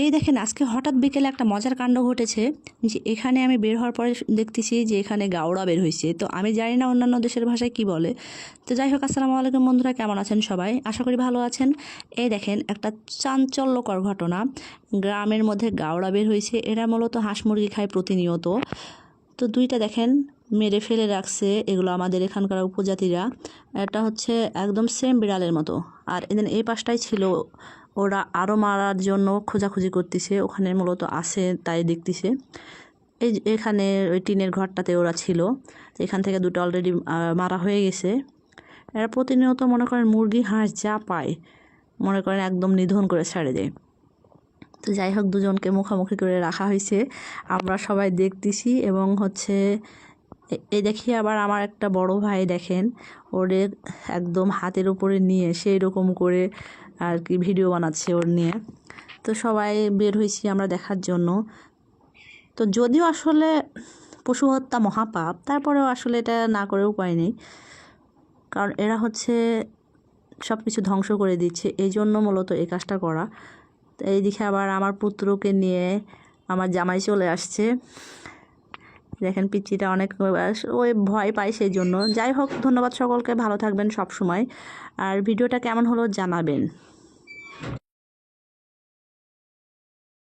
এই দেখেন আজকে হঠাৎ বিকেলে একটা মজার কাণ্ড ঘটেছে যে এখানে আমি বের হওয়ার পরে দেখতেছি যে এখানে গাওড়া বের হয়েছে। তো আমি জানি না অন্যান্য দেশের ভাষায় কি বলে। তো যাই হোক, আসসালামু আলাইকুম বন্ধুরা, কেমন আছেন সবাই? আশা করি ভালো আছেন। এই দেখেন একটা চাঞ্চল্যকর ঘটনা, গ্রামের মধ্যে গাওড়া বের হয়েছে। এরা মূলত হাঁস মুরগি খায় প্রতিনিয়ত। তো দুইটা দেখেন মেরে ফেলে রাখছে, এগুলো আমাদের এখানকার উপজাতিরা। এটা হচ্ছে একদম সেম বিড়ালের মতো। আর এদিন এই পাশটাই ছিল, ওরা আরও মারার জন্য খোঁজাখুঁজি করতেছে, ওখানে মূলত আছে তাই দেখতেছে। এখানে ওই টিনের ঘরটাতে ওরা ছিল, এখান থেকে দুটো অলরেডি মারা হয়ে গেছে। এরা প্রতিনিয়ত মনে করেন মুরগি হাঁস যা পায় মনে করেন একদম নিধন করে ছেড়ে দেয়। তো যাই হোক, দুজনকে মুখোমুখি করে রাখা হয়েছে, আমরা সবাই দেখতেছি। এবং হচ্ছে এই দেখি আবার আমার একটা বড় ভাই দেখেন ওরে একদম হাতের উপরে নিয়ে সেই রকম করে আর কি ভিডিও বানাচ্ছে ওর নিয়ে। তো সবাই বের হয়েছি আমরা দেখার জন্য। তো যদিও আসলে পশু হত্যা মহাপাপ, তারপরেও আসলে এটা না করে উপায় নেই, কারণ এরা হচ্ছে সব কিছু ধ্বংস করে দিচ্ছে, এই জন্য মূলত এই কাজটা করা। তো এই দিকে আবার আমার পুত্রকে নিয়ে আমার জামাই চলে আসছে। দেখেন পিচ্চিটা অনেক ওই ভয় পায় সেই জন্য। যাই হোক, ধন্যবাদ সকলকে, ভালো থাকবেন সব সময়। আর ভিডিওটা কেমন হলো জানাবেন।